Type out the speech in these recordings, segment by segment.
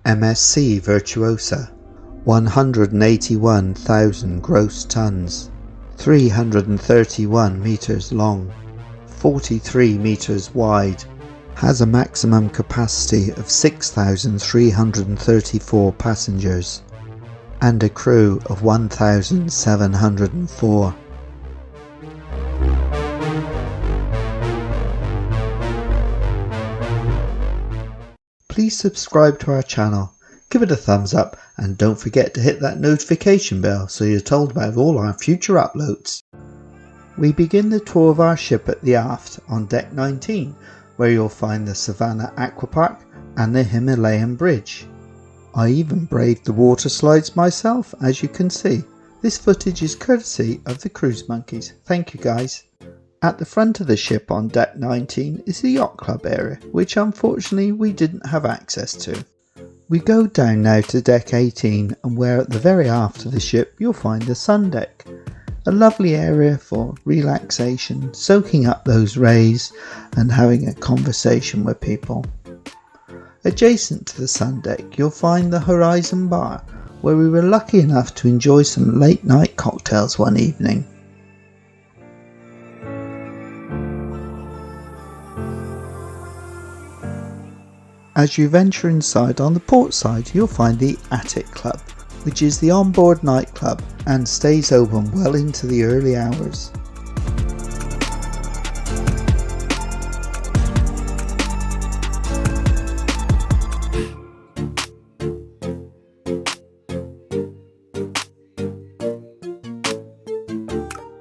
MSC Virtuosa, 181,000 gross tons, 331 meters long, 43 meters wide, has a maximum capacity of 6,334 passengers and a crew of 1,704. Please subscribe to our channel, give it a thumbs up, and don't forget to hit that notification bell so you're told about all our future uploads. We begin the tour of our ship at the aft on deck 19, where you'll find the Savannah Aquapark and the Himalayan Bridge. I even braved the water slides myself, as you can see. This footage is courtesy of the Cruise Monkeys. Thank you guys. At the front of the ship on deck 19 is the Yacht Club area, which unfortunately we didn't have access to. We go down now to deck 18, and where at the very aft of the ship you'll find the sun deck. A lovely area for relaxation, soaking up those rays and having a conversation with people. Adjacent to the sun deck you'll find the Horizon Bar, where we were lucky enough to enjoy some late night cocktails one evening. As you venture inside on the port side you'll find the Attic Club, which is the onboard nightclub and stays open well into the early hours.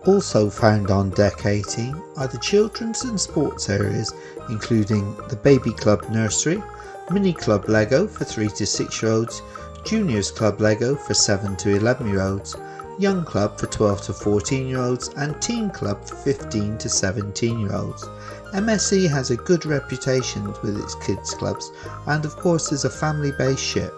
Also found on deck 18 are the children's and sports areas, including the Baby Club Nursery, Mini Club Lego for 3 to 6 year olds, Juniors Club Lego for 7 to 11 year olds, Young Club for 12 to 14 year olds, and Teen Club for 15 to 17 year olds. MSC has a good reputation with its kids clubs and of course is a family based ship.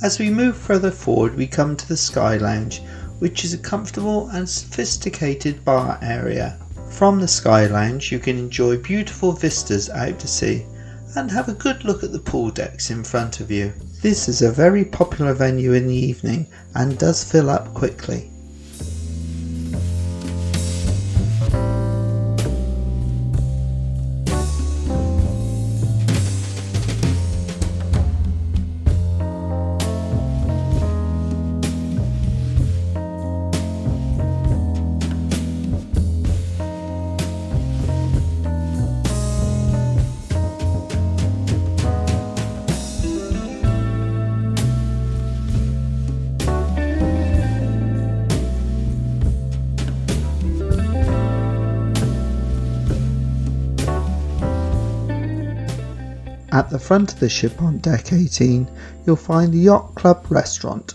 As we move further forward we come to the Sky Lounge, which is a comfortable and sophisticated bar area. From the Sky Lounge you can enjoy beautiful vistas out to sea and have a good look at the pool decks in front of you. This is a very popular venue in the evening and does fill up quickly. At the front of the ship on deck 18 you'll find the Yacht Club restaurant.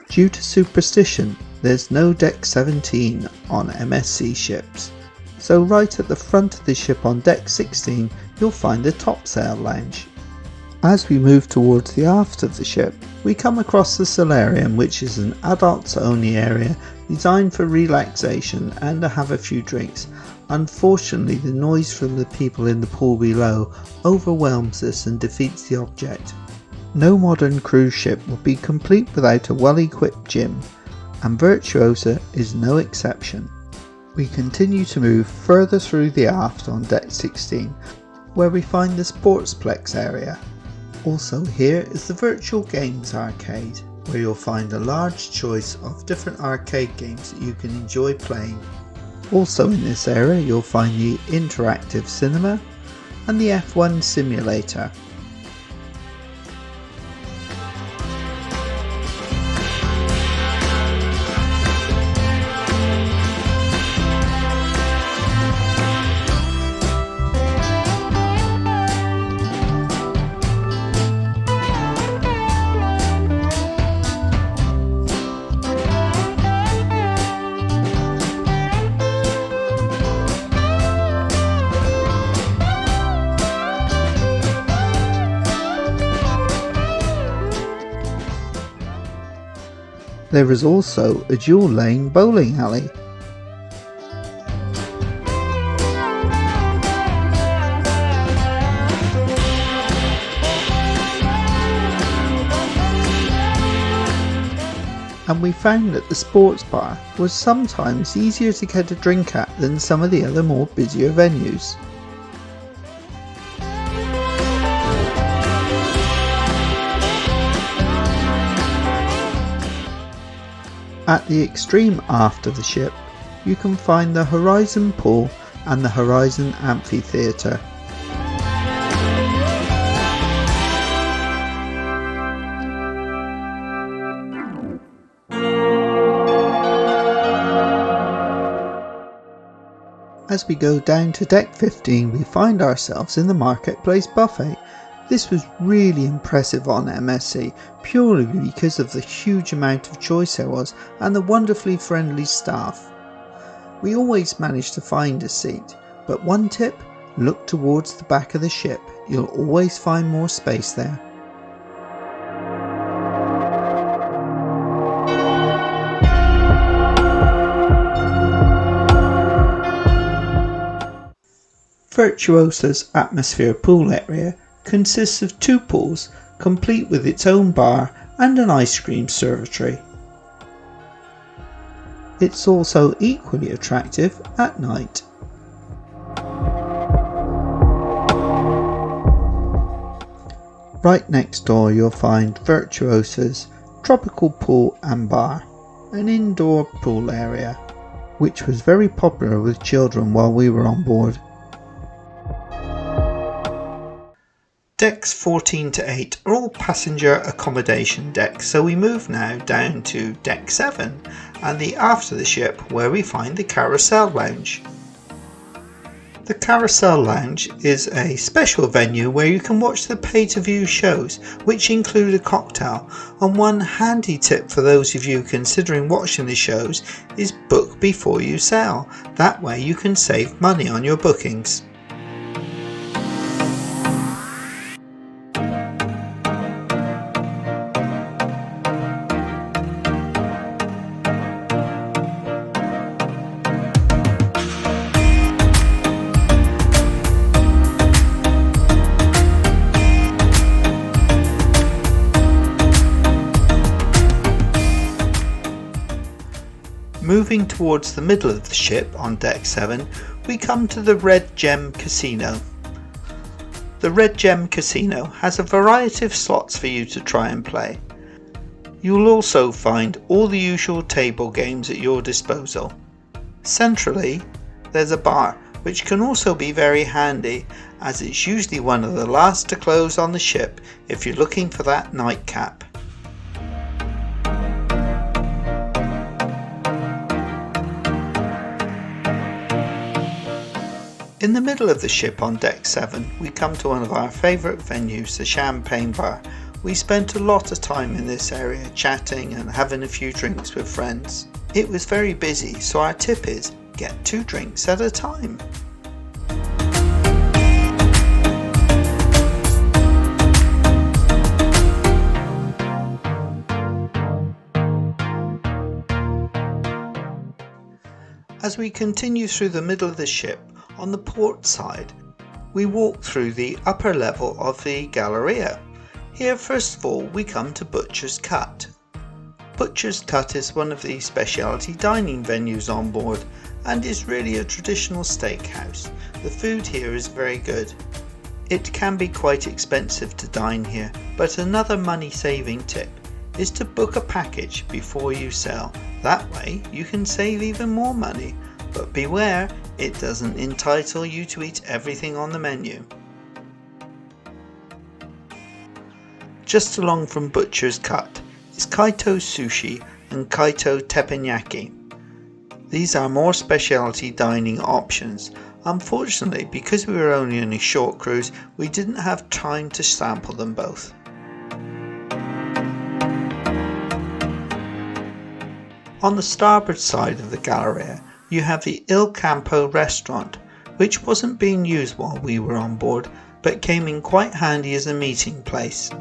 Due to superstition there's no deck 17 on MSC ships, so right at the front of the ship on deck 16 you'll find the Topsail Lounge. As we move towards the aft of the ship we come across the Solarium, which is an adults only area designed for relaxation and to have a few drinks. Unfortunately the noise from the people in the pool below overwhelms us and defeats the object. No modern cruise ship will be complete without a well equipped gym, and Virtuosa is no exception. We continue to move further through the aft on deck 16 where we find the Sportsplex area. Also here is the Virtual Games Arcade, where you'll find a large choice of different arcade games that you can enjoy playing. Also in this area you'll find the interactive cinema and the F1 simulator. There is also a dual lane bowling alley. And we found that the sports bar was sometimes easier to get a drink at than some of the other more busier venues. At the extreme aft of the ship, you can find the Horizon Pool and the Horizon Amphitheatre. As we go down to deck 15, we find ourselves in the Marketplace Buffet. This was really impressive on MSC, purely because of the huge amount of choice there was and the wonderfully friendly staff. We always managed to find a seat, but one tip, look towards the back of the ship, you'll always find more space there. Virtuosa's atmosphere pool area consists of 2 pools, complete with its own bar and an ice cream servitory. It's also equally attractive at night. Right next door you'll find Virtuosa's tropical pool and bar, an indoor pool area, which was very popular with children while we were on board. Decks 14 to 8 are all passenger accommodation decks, so we move now down to deck 7 and the aft of the ship, where we find the Carousel Lounge. The Carousel Lounge is a special venue where you can watch the pay-to-view shows, which include a cocktail, and one handy tip for those of you considering watching the shows is book before you sail. That way you can save money on your bookings. Moving towards the middle of the ship on deck 7, we come to the Red Gem Casino. The Red Gem Casino has a variety of slots for you to try and play. You will also find all the usual table games at your disposal. Centrally, there's a bar, which can also be very handy, as it's usually one of the last to close on the ship if you're looking for that nightcap. In the middle of the ship on deck 7, we come to one of our favourite venues, the Champagne Bar. We spent a lot of time in this area chatting and having a few drinks with friends. It was very busy, so our tip is get 2 drinks at a time. As we continue through the middle of the ship, on the port side, we walk through the upper level of the Galleria. Here first of all we come to Butcher's Cut. Butcher's Cut is one of the specialty dining venues on board and is really a traditional steakhouse. The food here is very good. It can be quite expensive to dine here, but another money saving tip is to book a package before you sail. That way you can save even more money, but beware, it doesn't entitle you to eat everything on the menu. Just along from Butcher's Cut is Kaito Sushi and Kaito Teppanyaki. These are more specialty dining options. Unfortunately, because we were only on a short cruise, we didn't have time to sample them both. On the starboard side of the Galleria, you have the Il Campo restaurant, which wasn't being used while we were on board, but came in quite handy as a meeting place.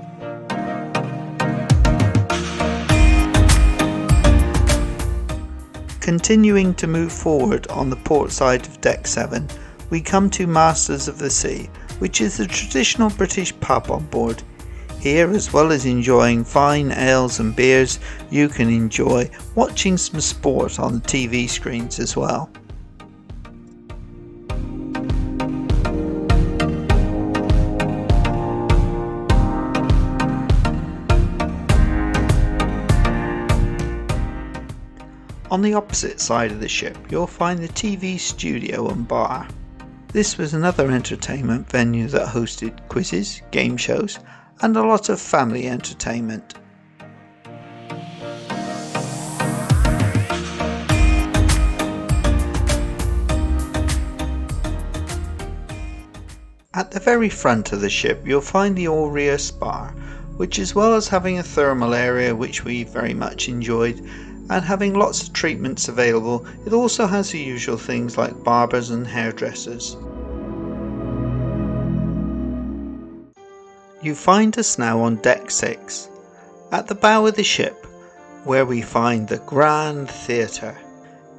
Continuing to move forward on the port side of Deck 7, we come to Masters of the Sea, which is the traditional British pub on board. Here, as well as enjoying fine ales and beers, you can enjoy watching some sport on the TV screens as well. On the opposite side of the ship, you'll find the TV studio and bar. This was another entertainment venue that hosted quizzes, game shows, and a lot of family entertainment. At the very front of the ship, you'll find the Aureus bar, which, as well as having a thermal area which we very much enjoyed, and having lots of treatments available, it also has the usual things like barbers and hairdressers. You find us now on Deck 6, at the bow of the ship, where we find the Grand Theatre.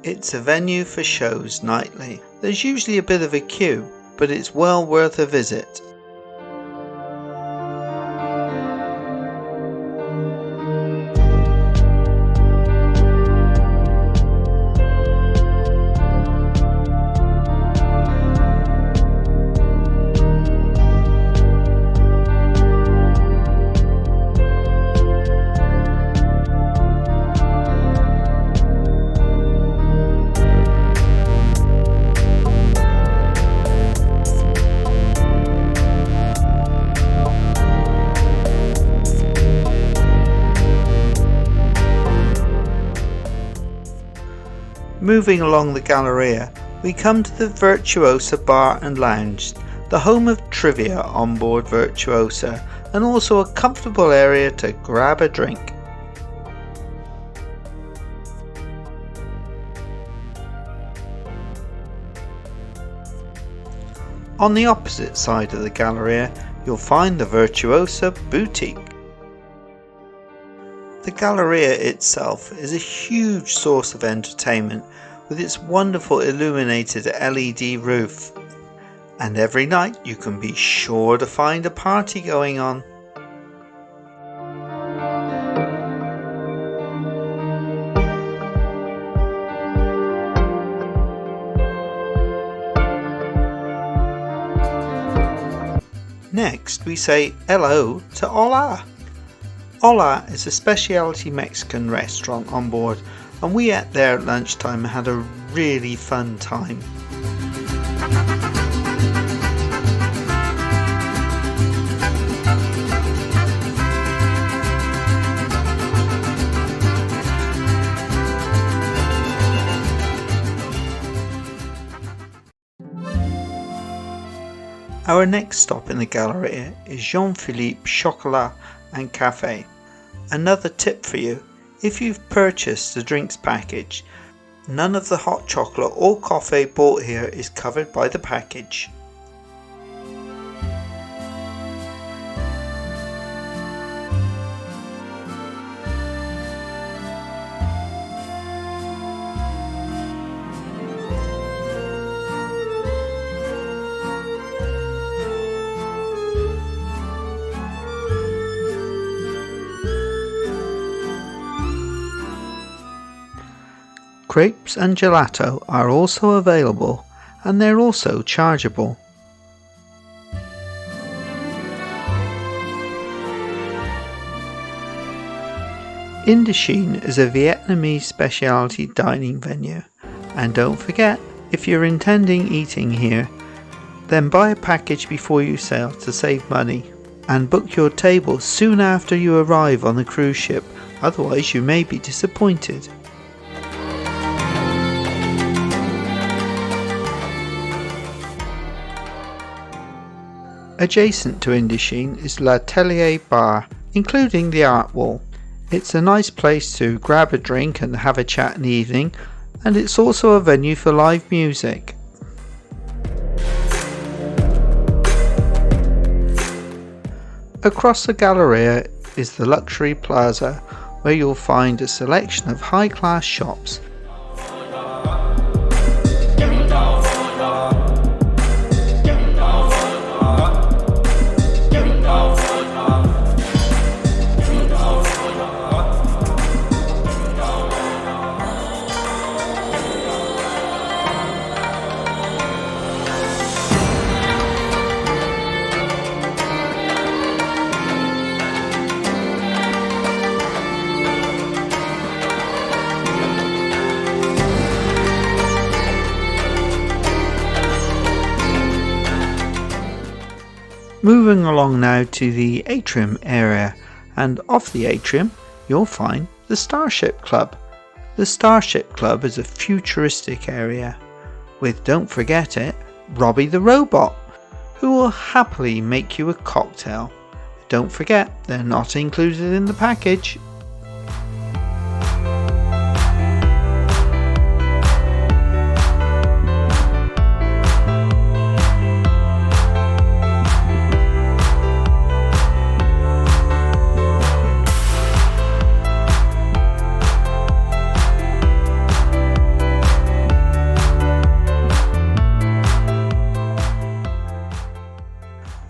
It's a venue for shows nightly. There's usually a bit of a queue, but it's well worth a visit. Moving along the Galleria, we come to the Virtuosa Bar and Lounge, the home of trivia on board Virtuosa, and also a comfortable area to grab a drink. On the opposite side of the Galleria, you'll find the Virtuosa Boutique. The Galleria itself is a huge source of entertainment with its wonderful illuminated LED roof, and every night you can be sure to find a party going on. Next we say hello to Hola. Hola is a specialty Mexican restaurant on board, and we ate there at lunchtime and had a really fun time. Our next stop in the Galleria is Jean-Philippe Chocolat and Cafe. Another tip for you: if you've purchased the drinks package, none of the hot chocolate or coffee bought here is covered by the package. Crepes and gelato are also available, and they're also chargeable. Indochine is a Vietnamese specialty dining venue, and don't forget, if you're intending eating here, then buy a package before you sail to save money, and book your table soon after you arrive on the cruise ship, otherwise you may be disappointed. Adjacent to Indochine is L'Atelier Bar, including the art wall. It's a nice place to grab a drink and have a chat in the evening, and it's also a venue for live music. Across the Galleria is the Luxury Plaza, where you'll find a selection of high-class shops. Moving along now to the Atrium area, and off the Atrium you'll find the Starship Club. The Starship Club is a futuristic area with, don't forget it, Robbie the Robot, who will happily make you a cocktail. Don't forget, they're not included in the package.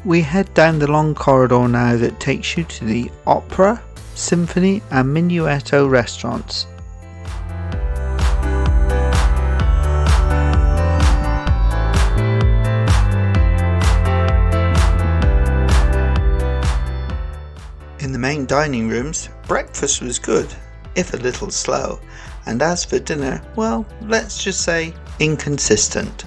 We head down the long corridor now that takes you to the Opera, Symphony and Minuetto restaurants. In the main dining rooms, breakfast was good, if a little slow, and as for dinner, well, let's just say inconsistent.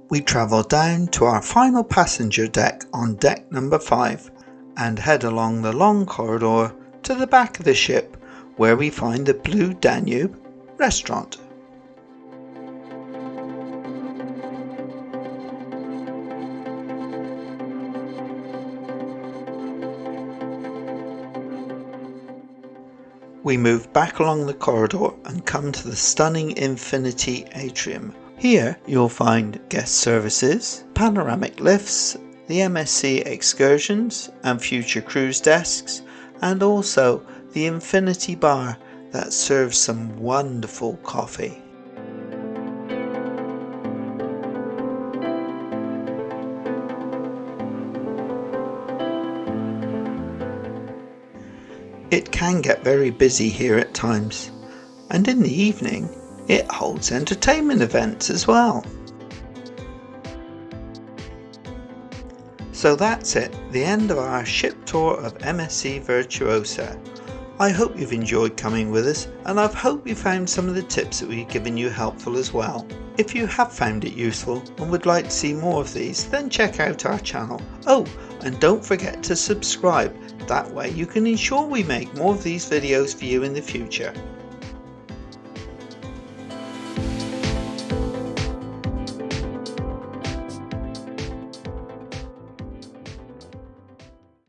We travel down to our final passenger deck on deck number 5 and head along the long corridor to the back of the ship where we find the Blue Danube restaurant. We move back along the corridor and come to the stunning Infinity Atrium. Here you'll find guest services, panoramic lifts, the MSC excursions and future cruise desks, and also the Infinity Bar that serves some wonderful coffee. It can get very busy here at times, and in the evening it holds entertainment events as well. So that's it, the end of our ship tour of MSC Virtuosa. I hope you've enjoyed coming with us, and I hope you found some of the tips that we've given you helpful as well. If you have found it useful and would like to see more of these, then check out our channel. Oh, and don't forget to subscribe, that way you can ensure we make more of these videos for you in the future.